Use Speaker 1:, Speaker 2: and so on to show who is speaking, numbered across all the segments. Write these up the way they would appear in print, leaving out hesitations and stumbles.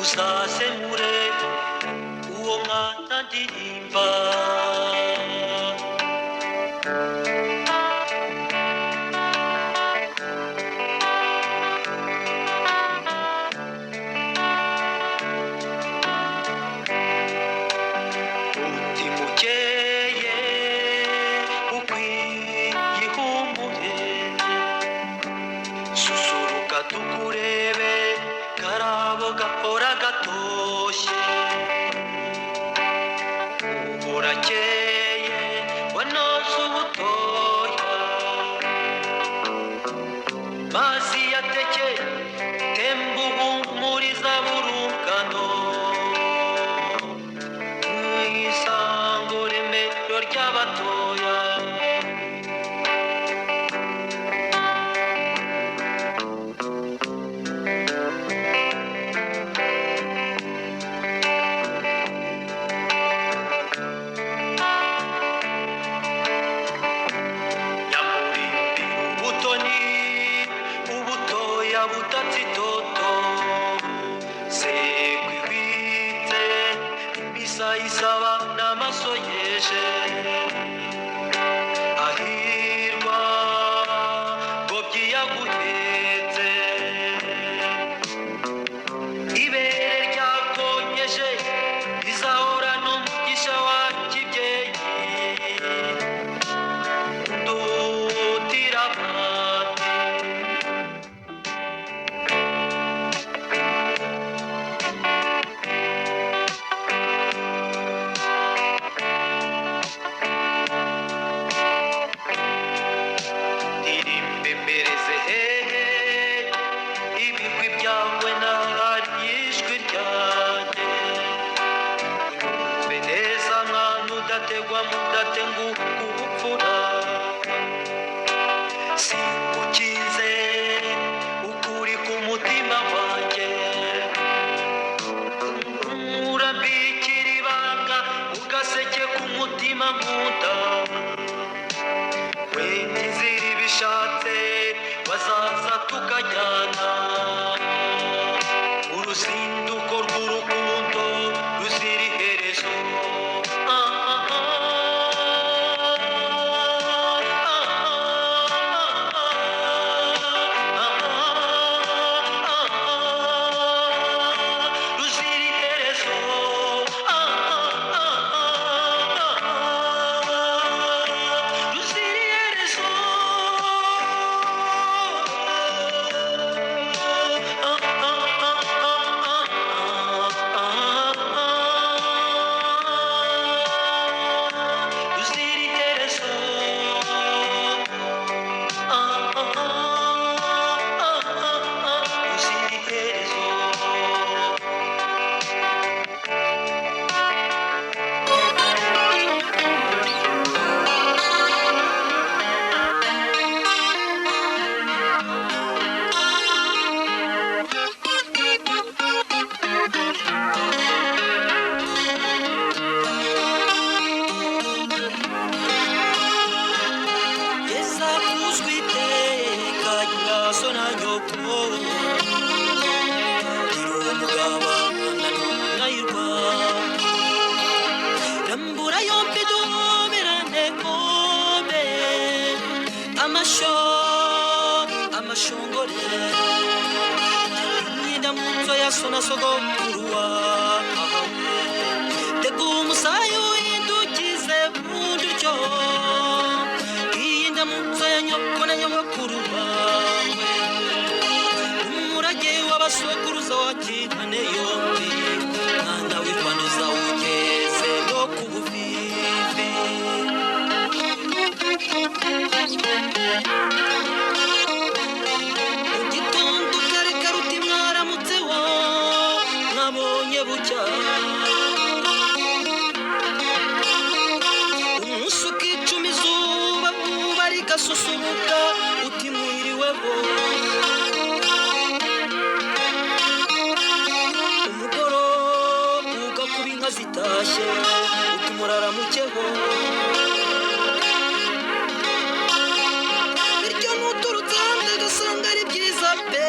Speaker 1: uzasemure uwo mwana ndirimba tukurebe karabo gahora gatoshye uburakeye wanoze ubutoya mazi yateke temba uhumuriza burungano isango remero ry'abatoya butatsi toto sekwibitse imisa isaba n'amaso yeje ahirwa ngobyi yaguhetse ibere ryakonyeje rizahora n'umugisha wa kibyeyi ndutira ibigwi byawe nahari ijwi ryanjye unyumve neza mwana udategwa mudatenguka ubupfura singukize ukuri ku mutima wanjye urambikira ibanga ugaseke ku mutima nkunda wenda inzira ibishatse bazaza tukajyana uruzinduko rw'urukundo ruzira iherezo amashongore nyina munzo yasona sogokuruwa tegu musayo indukize munduryo nyina munzo yanyoko na nyabakuruwa umurage w'abasokuruza wakitane yombi mwana w'Rwanda ugeze no kubuvivi ugitondo kare karuti mwaramutseho mwabonye bucya umunsi ukicuma izuba vuba rigasusuruka uti mwiriweho umugoroba ugakuba inka zitashye uti muraramukeho gasanga ari byiza pe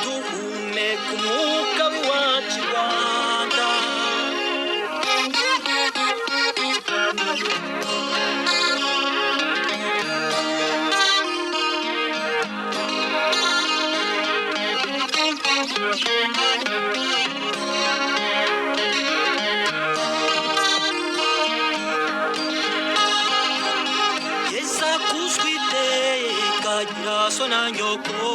Speaker 1: duhumeka yeza kuzwi iteka nyiraso na nyoko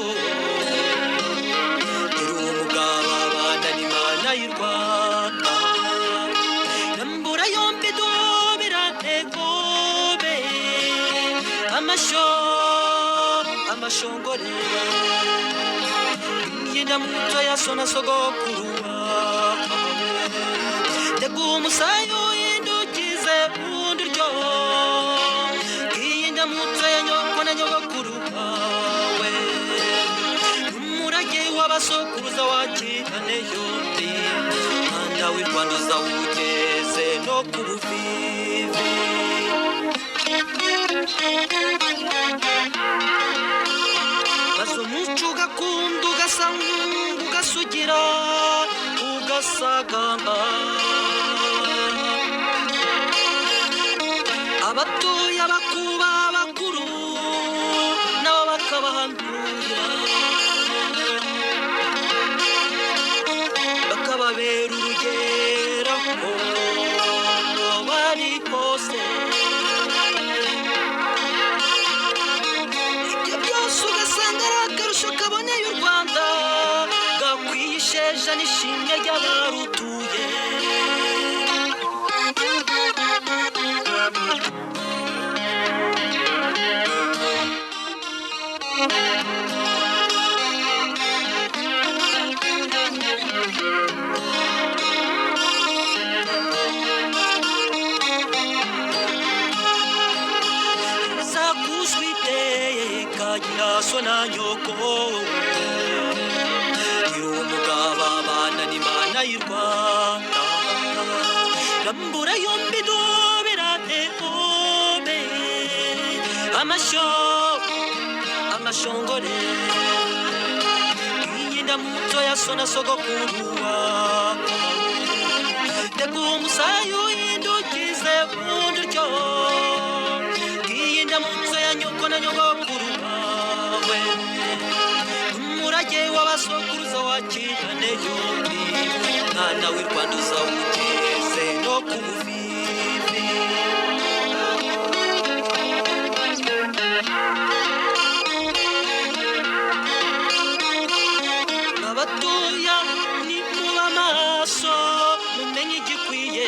Speaker 1: iri umugabo abana n'Imana y'u Rwanda nambura yombi dobera egobe amashongore yenda muto ya sona sogokuru tegu umusayo indukize unduryo yenda muto ya nyoko na nyogokuru wawe umurage w'abasokuruza wakirane yombi mwana w'i Rwanda uzawugeze no ku buvivi maze umuco ugakunda ugasugira ugasagamba abatoya bakuba bakuru nabo bakabahanura bakababera urugero aho bari hose ibyo byose ugasanga ari akarusho kaboneye u Rwanda gakwiye isheja n'ishimwe ry'abarutuye nyiraso na nyoko iri umugabo abana n'Imana y'u Rwanda nambura yombi dobera egobe amashongore yenda muto ya sona sogokuru tegu umusayo indukize unduryo yenda muto ya nyoko na nyogokuru umurage w'abasokuruza wakirane yombi mwana w'i Rwanda uzawugeze no ku buvivi abatoya ni muba amaso mumenye igikwiye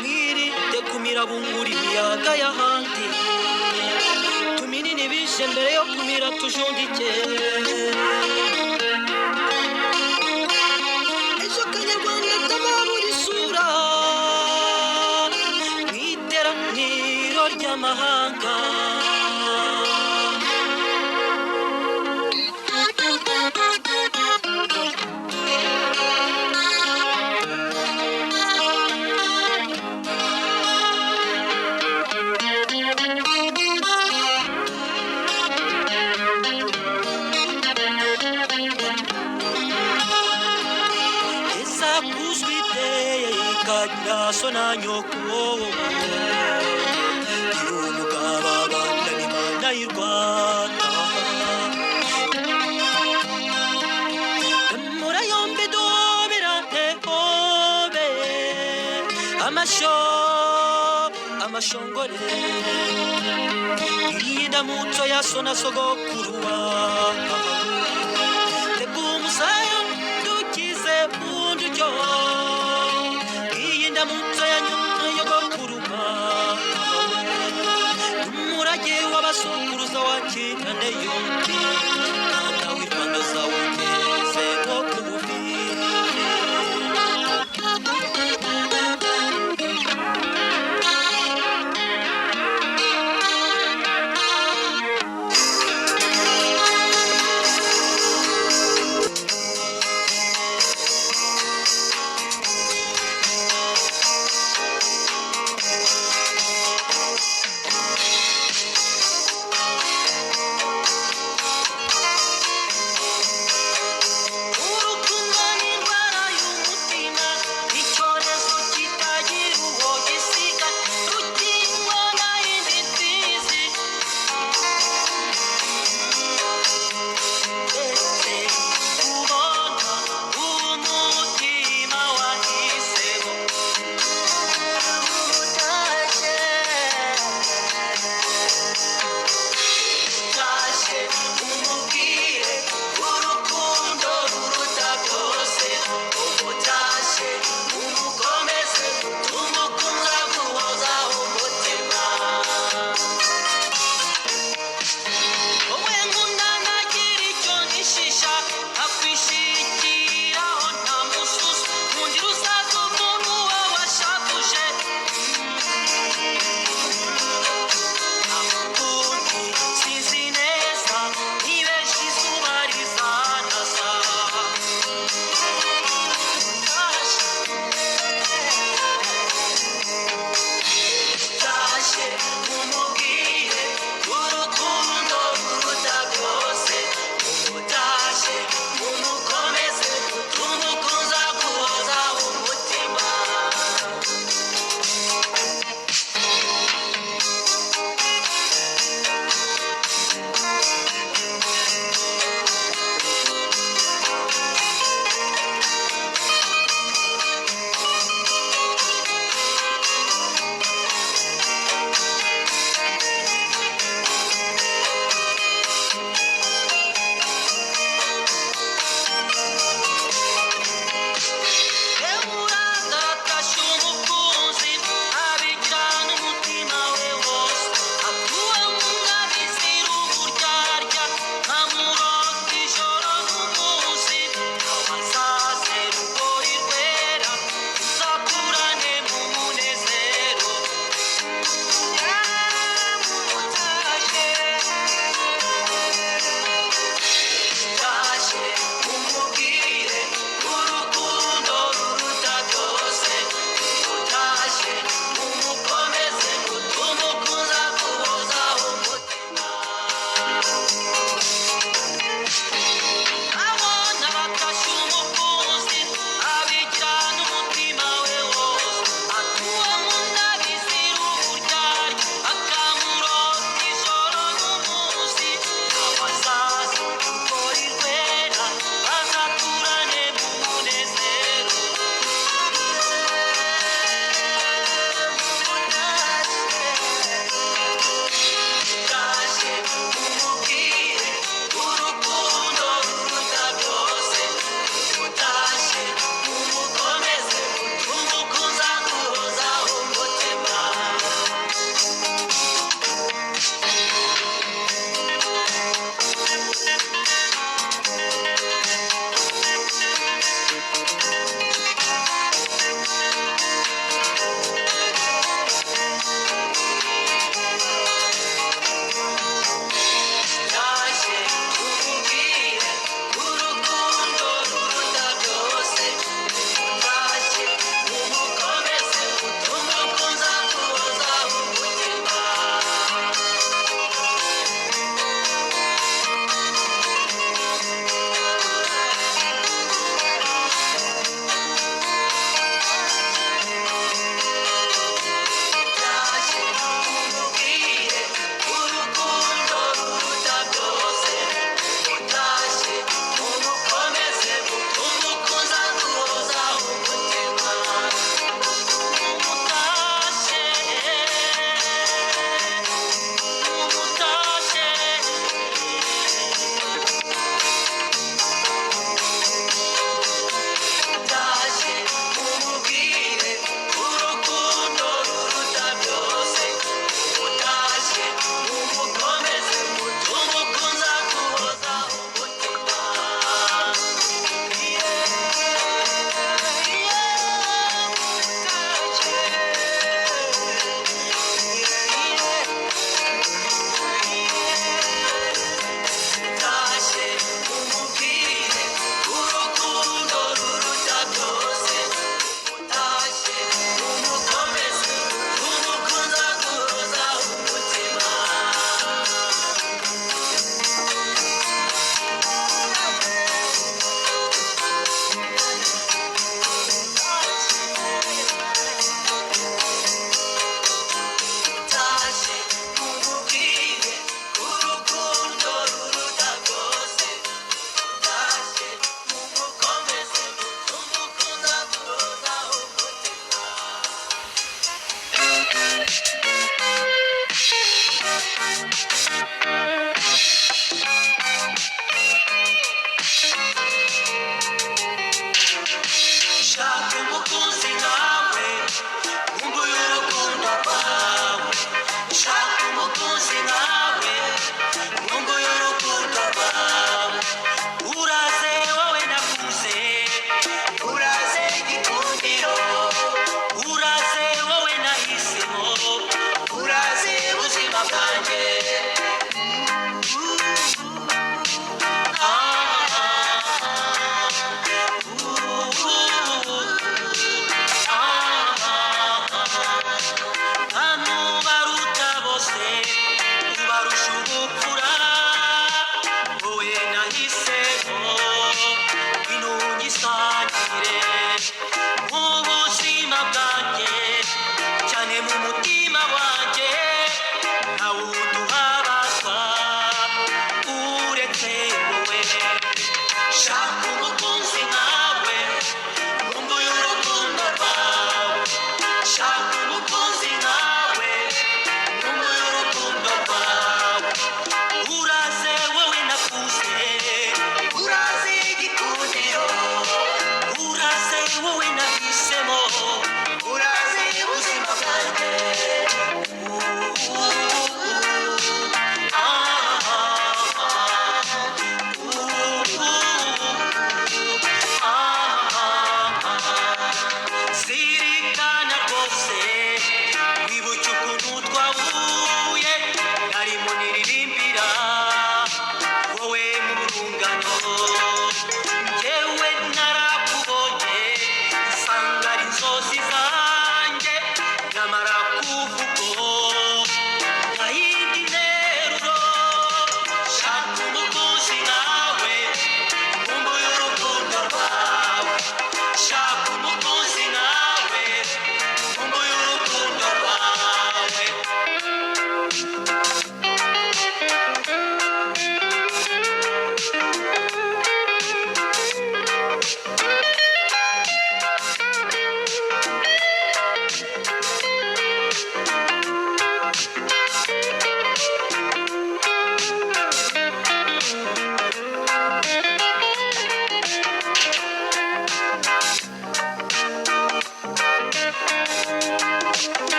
Speaker 1: mwirinde kumira bungura imiyaga y'ahandi tuminini bishe mbere yo kumira tujundike ejo kanyarwanda tababura isura mw'iteraniro ry'amahanga nyiraso na nyoko iri umugabo abana n'Imana y'u Rwanda nambura yombi dobera egobe amashongore yenda muto ya sona sogokuru tegu umusayo ndukize unduryo muto ya nyogokuru umurage w'abasokuruza wakirane yombi mwana w'i Rwanda uzawugeze no ku buvivi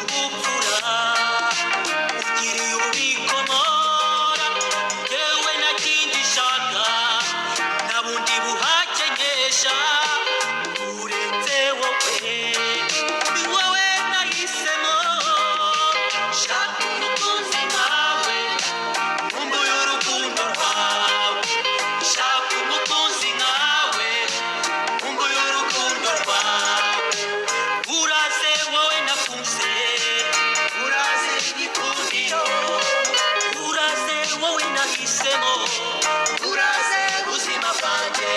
Speaker 1: ubupfura ugiriye ubikomora yewe na kindi shaka nta bundi buhakenyesha uretse wowe ni wowe nahisemo shaka umukunzi nkawe nkumbuye urukundo rwawe shaka umukunzi nkawe nkumbuye urukundo rwawe uraze wowe nakunze uraze igikundiro uraze wowe nahisemo uraze ubuzima bwanjye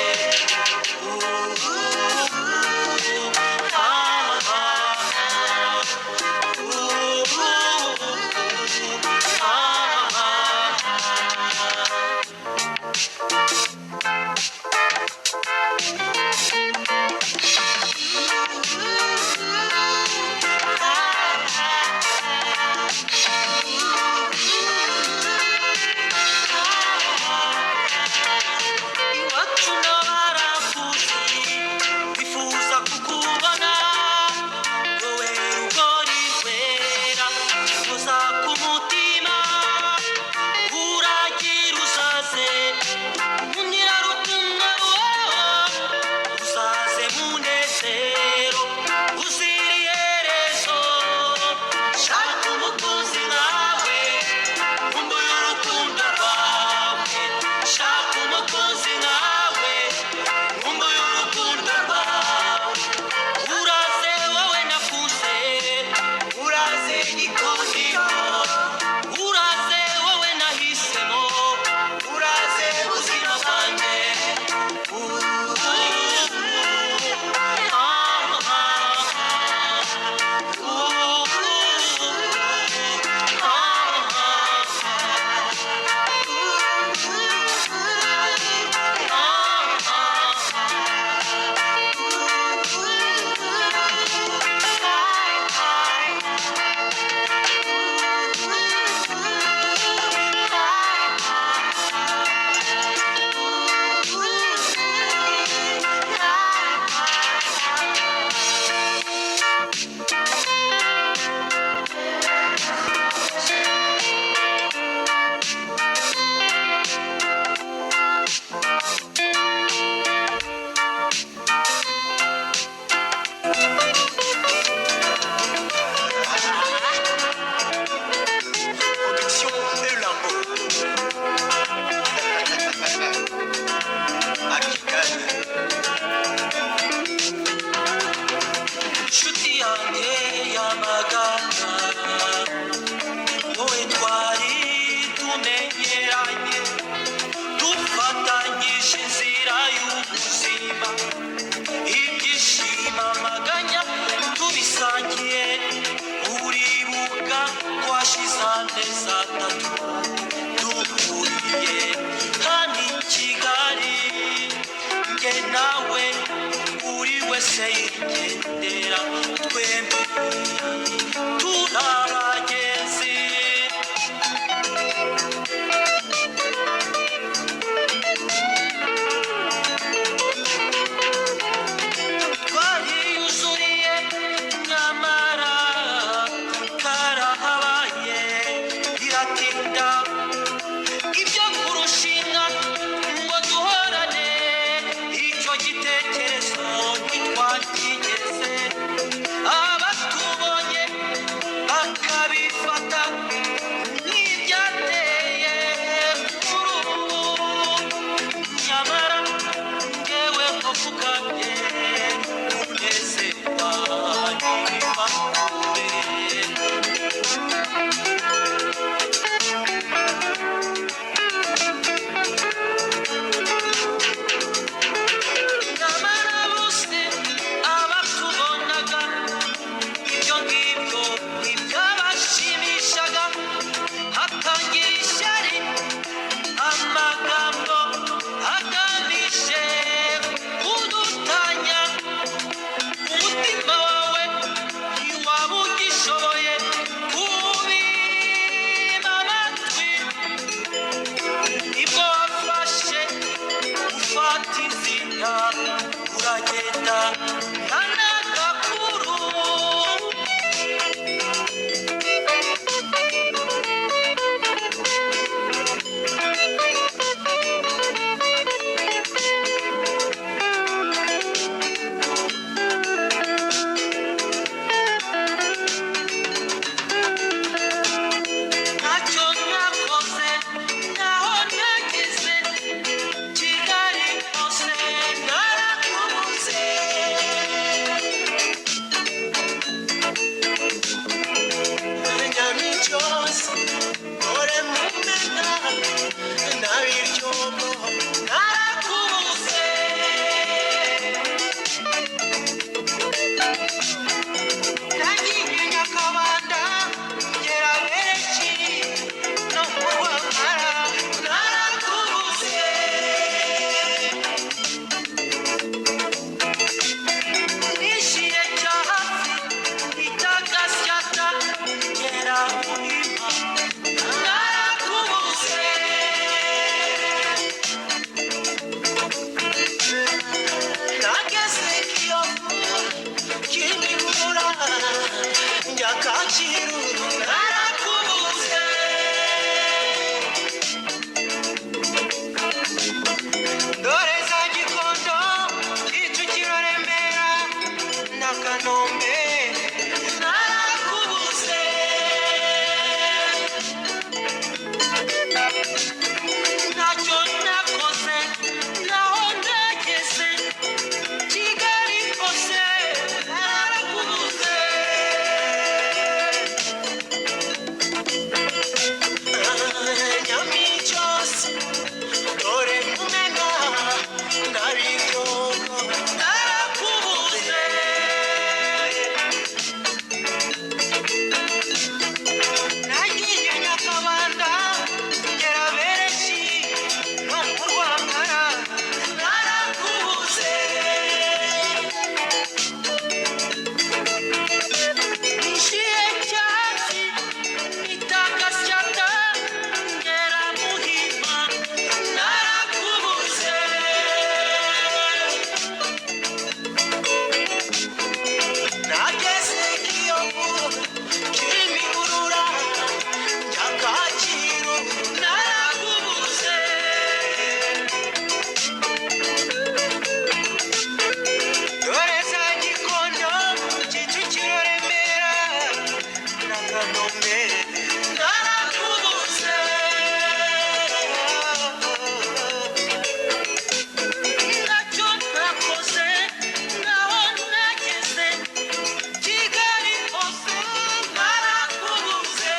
Speaker 1: iwacu n'abarakuzi bifuza kukubona wowe rugori rwera uza ku mutima uragira uzaze munirarukundo uzaze munezero uzira iherezo shaka umukunzi nkawe nkumbuye urukundo rwawe shaka umukunzi nkawe nkumbuye urukundo rwawe uraze wowe nakuze uraze igikundiro uraze wowe nahisemo uraze ubuzima bwanjye Production de Lambo. Akikane. Nshuti yanjye y'amagana wowe twari tumenyeranye dufatanyije inzira y'ubuzima ibyishimo amaganya tubisangiye uribuka twashize amezi atatu duhuriye hano i Kigali njye nawe buri wese yigendera twembi turaragenzi twariyuzuriye nyamara karahabaye biratinda ibyo kurushinga ngo duhorane icyo gitekerezo ntitwakigeze abatubonye bakabifata nk'ibyateye kuri ubu nyamara ngewe mvuganye unezerwa n'ibakure narakubuze ntacyo nakoze naho nageze Kigali hose narakubuze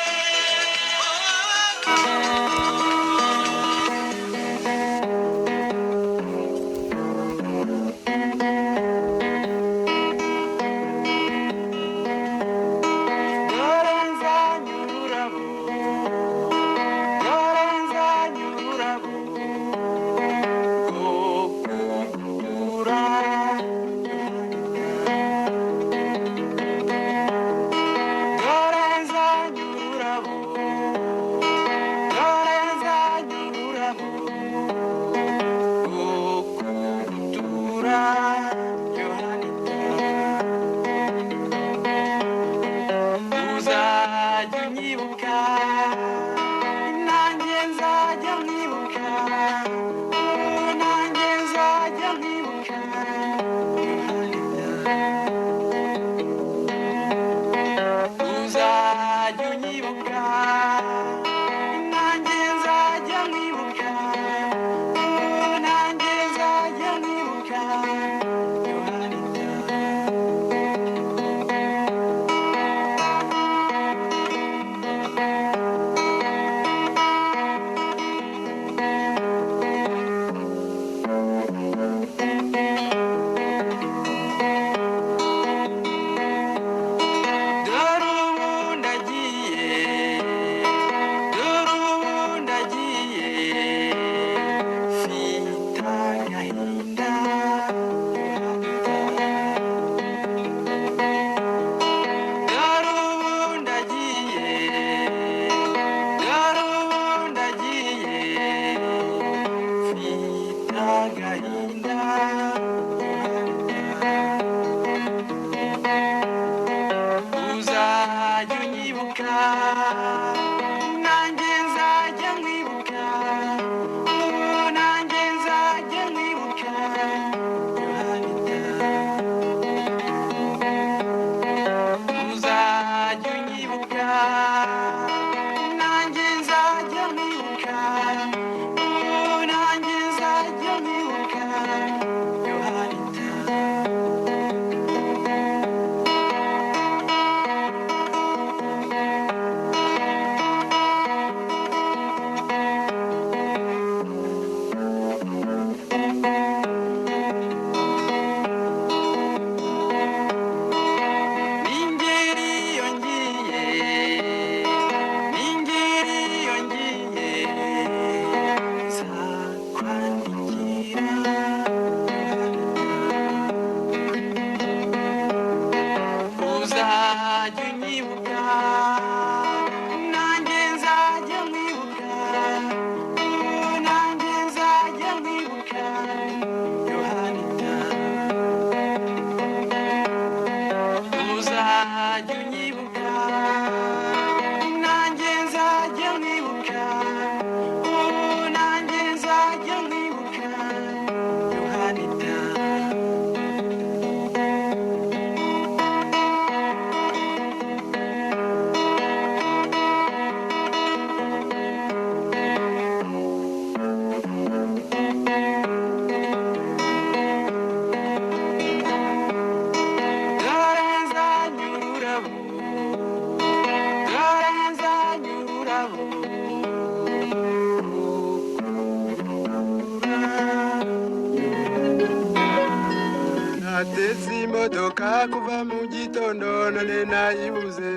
Speaker 2: imodoka kuva mu gitondo none nayibuze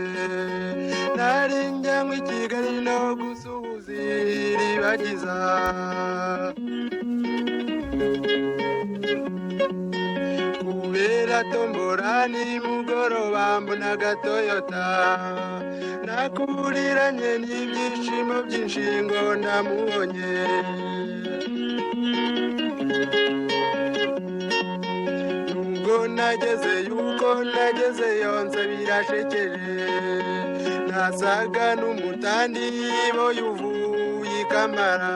Speaker 2: narinjya mu Kigali no gusuhuza iribagiza kubera tombora ni mugoroba mbona gatoyota nakuburiranye n'ibyishimo byinshi ngo ndamubonye nageze yuko nageze yonse birashekeje nasaga n'umutandi bo yuvuye Kamara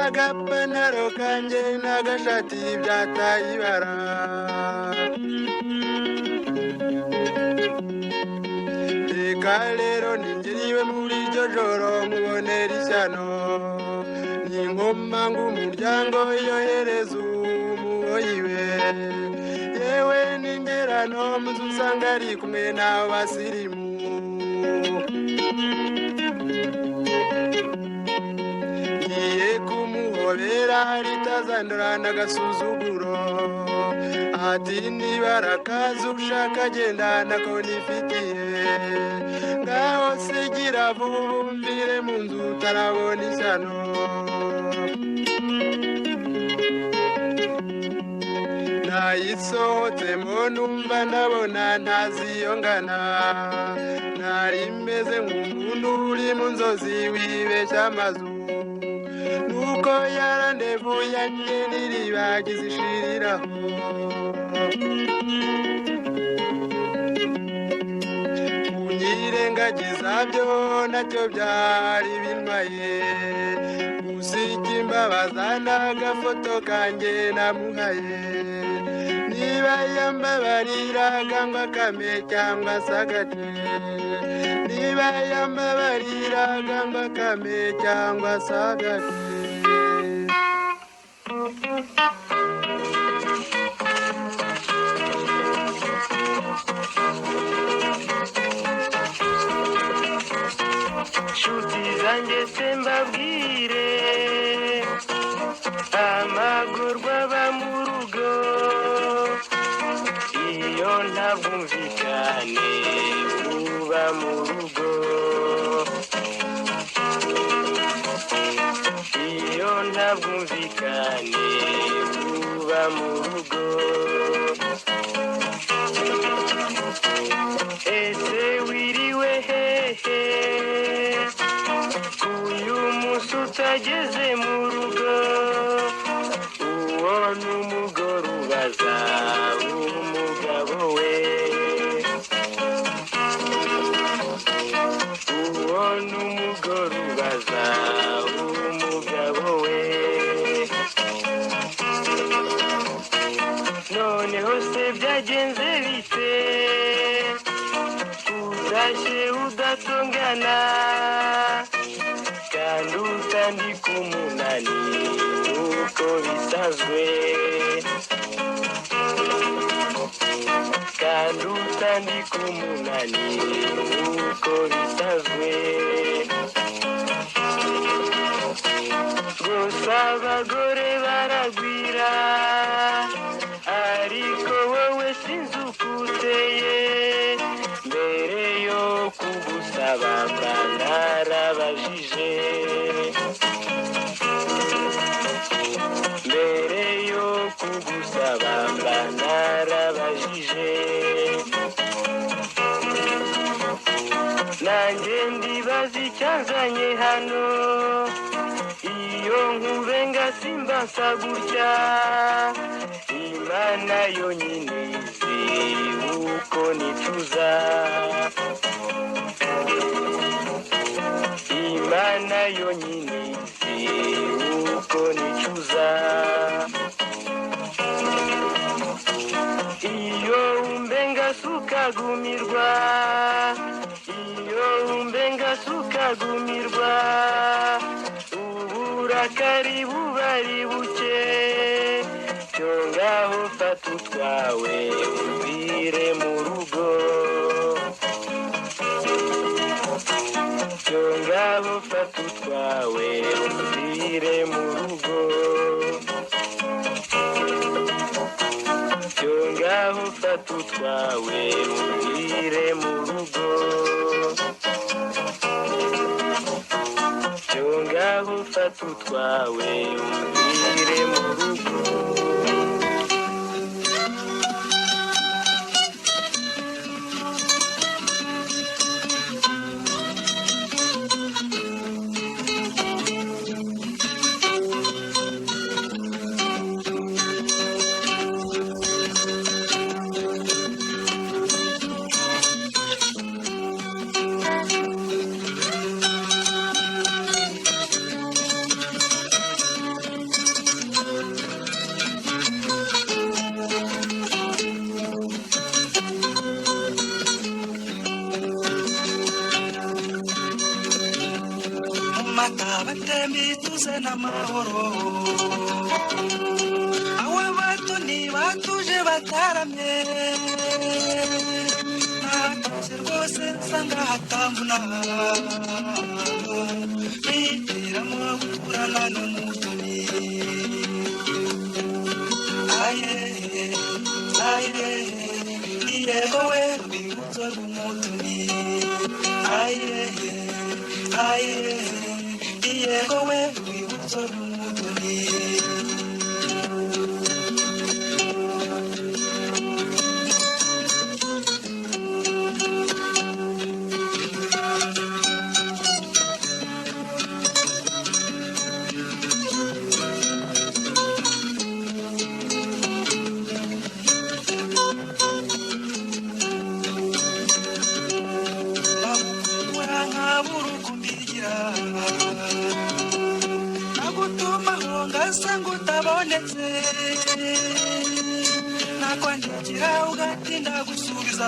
Speaker 2: agapanaro kanje n'agashati byataye ibara reka rero ni ngeriwe muri iryo joro mubonera ishyano ningoma ng'umuryango yohereza umuboyiwe yewe n'ingerano muzu usanga ari kumwe n'abo basirimu ngiye kumuhobera ritazandura n'agasuzuguro ati nibarakaza ushaka genda nako nifitiye ngaho sigira vubumbire mu nzu utarabona ishyano nayisohotsemo numva ndabona ntaziyongana nari meze nk'umuntu uri mu nzozi wibeshya amazu nuko yarandevuye njye niribagiza ishiriraho kunyirengagiza byo nacyo byari bintwaye gusika imbabaza n'agafoto kanjye namuhaye niba yambabariraga ngo akame cyangwa se agati niba yambabariraga ngo akame cyangwa se agati
Speaker 3: nshuti zanjye se mbabwire amagorwa aba mu rugo iyo nta bwumvikane buba mu rugo iyo nta bwumvikane buba mu rugo ese wiriwe hehe uyu munsi utageze mu rugo uwo ni umugore ubaza umugabo we uwo ni umugore ubaza umugabo we noneho se byagenze bite uzashye udatongana kandi utandika umunani uko bisanzwe kandi utandika umunani uko bisanzwe rwose abagore baragwira ariko wowe sinzi uko uteye mbere yo kugusaba mba narabajije mbere yo kugusaba mba narabajije nanjye ndibaza icyanzanye hano iyo nkubenga simba nsa gutya imana yonyine izi uko nicuza imana yonyine izi uko nicuza iyo umbenga sukagumirwa iyo umbenga sukagumirwa uburakari bubari buke cyo ngaho fata utwawe umvire mu rugo cyo ngaho fata utwawe umvire mu rugo cyo ngaho fata utwawe umvire mu rugo cyo ngaho fata utwawe umvire mu rugo
Speaker 1: mata batembi tuze n'amahoro awa batoni batuje bataramye natashye rwose nsanga hatambuna niteramo guturana n'umutoni aye aye yego we rwibutso rw'umutoni aye aye yego we rwibutso rw'umutoni nakwandikira ugatinda gusubiza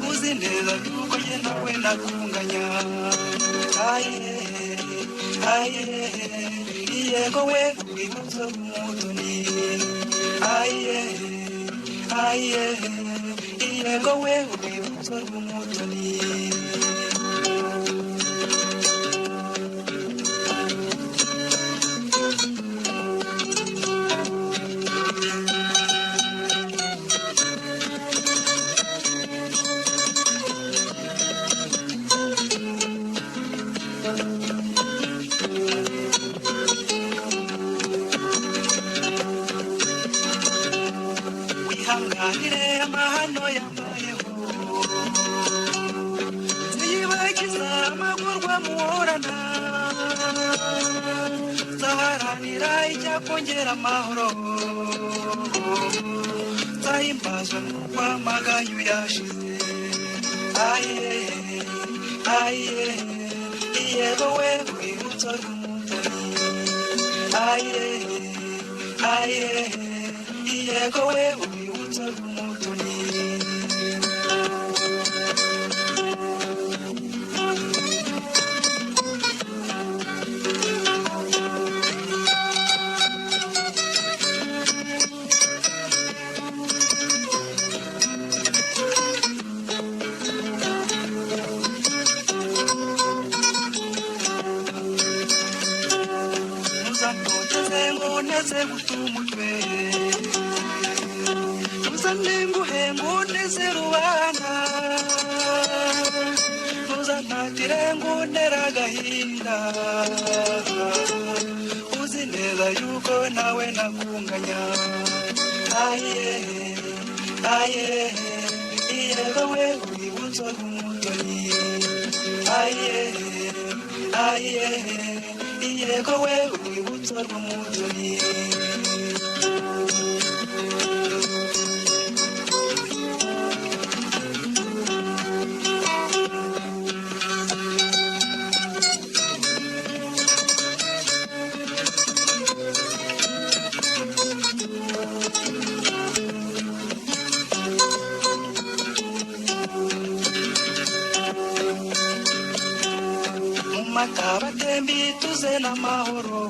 Speaker 1: uzi neza yuko njye nawe ndakunganya aye aye yego we rwibutso rw'umutoni aye aye yego we rwibutso rw'umutoni wihanganire amahano yambayeho ziyibagiza amagorwa muhorana zaharanira icyakongera amahoro zahimbazwa n'uko amaganyu yashize aye aye yego we rwibutso rw'umutoni aye aye yego we rwibutso rw'umutoni muzatoteze ngo neze gutumutwe muzanenguhe ngo neze rubana muzanatire ngo ndera agahinda uzi neza yuko nawe nakunganya aye aye yego we rwibutso rw'umutoni aye aye yego we rwibutso rw'umutoni mata batembi tuze n'amahoro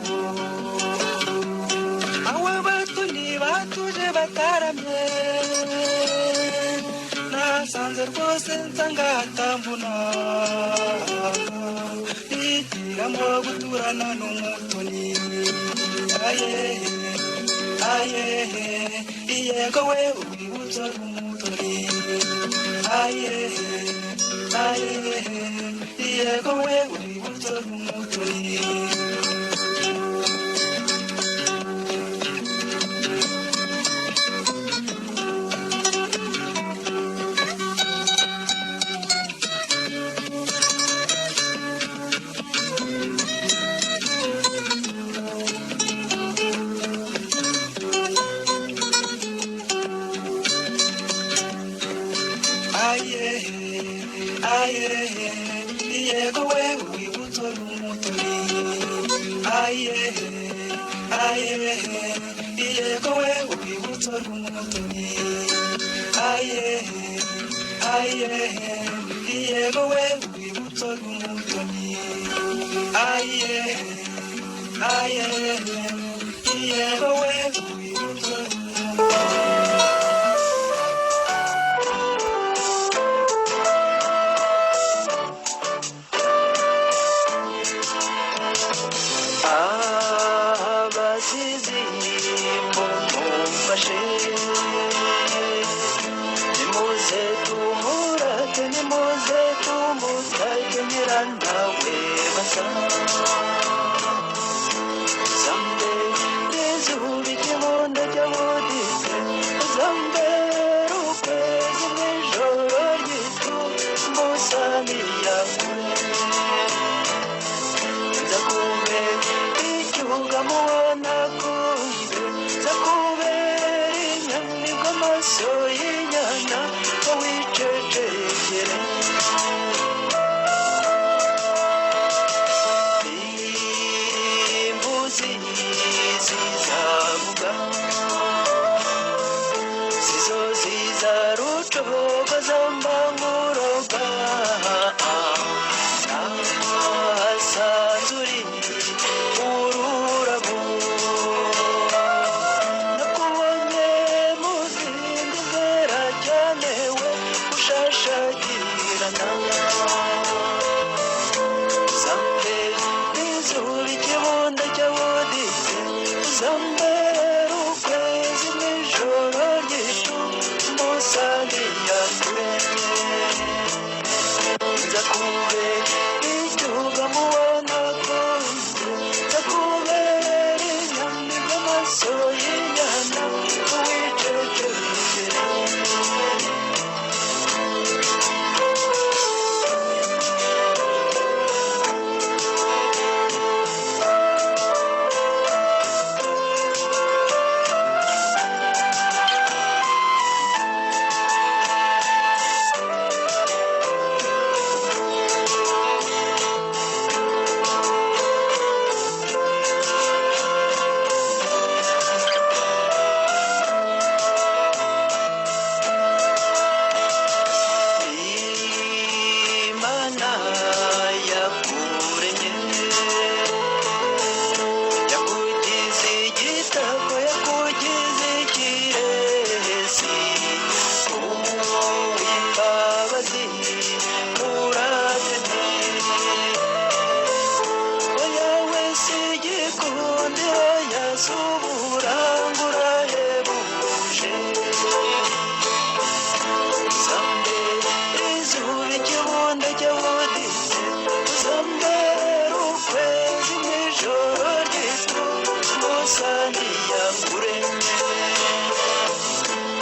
Speaker 1: awa batoni batuje bataramye nasanze rwose nsanga hatambuna nitiramo guturana n'umutoni aye aye yego we urwibutso rw'umutoni aye aye yego we urwibutso rw'umutoni aye aye yego we urwibutso rw'umutoni aye aye yego we urwibutso rw'umutoni aye aye yego we urwibutso rw'umutoni
Speaker 3: abasizi mumfashe nimuze tumurate nimuze tumutage nyirantawe basa zambe n'izuba ikibondo cy'abuditse zambe ukwezi mw'ijoro ry'itu musaniyawe nzakubera icyuga mubona kunze nzakubera inyamibwa amaso y'inyana ngo wicecekere imbuzi zizavuga zizo zizarucogoza mbanguroga nahasanzuri ururabo nakubonye mu zindi mpera cyane we ushashagirana zambe n'izuba ikibondo cy'abuditse zambe ukwezi mw'ijoro ry'itu musaniyawe nzakubera icyuga mubona kunze nzakubera inyamibwa amaso y'inyana wicecekere imana yakuremye yakugize igitabo yakugize ikirezi uw'imbabazi uratene oya wese igikundiro yazubura ngurahebuje zambe izuba ikibondo cy'abuditse zambe ukwezi mw'ijoro ry'itu musaniyakuremye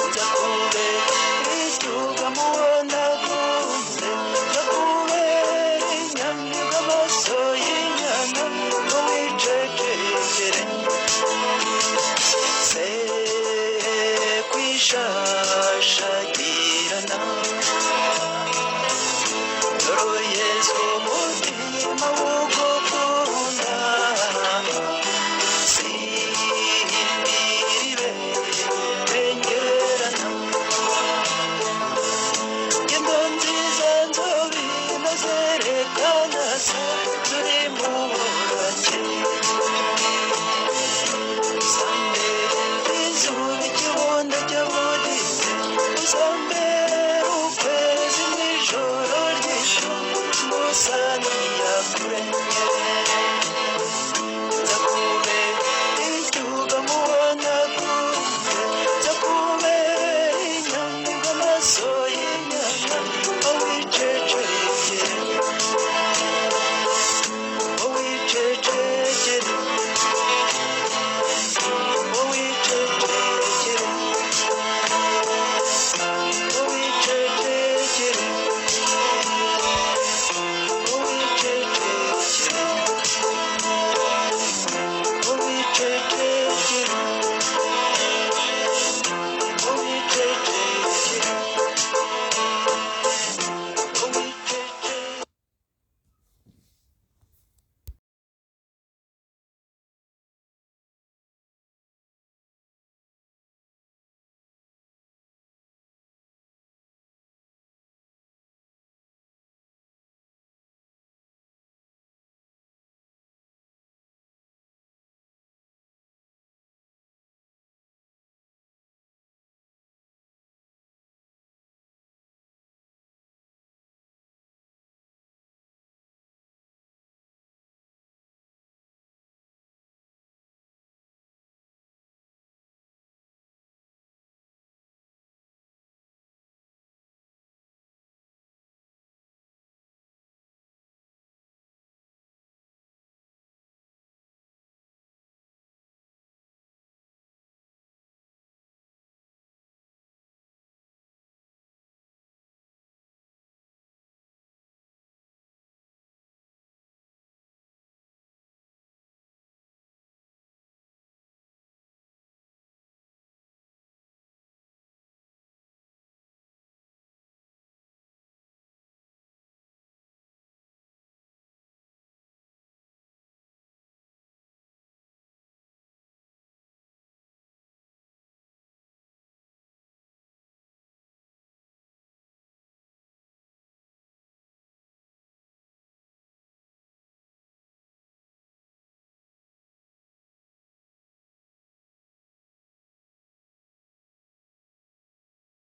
Speaker 3: nzakubera icyuga mubona kunze nzakubera inyamibwa amaso y'inyana ngo wicecekere se kwishashagirana dore yesu umutima w'ugukunda simbiribe rengerana ngendo nziza nzobino zerekana se turi mu burake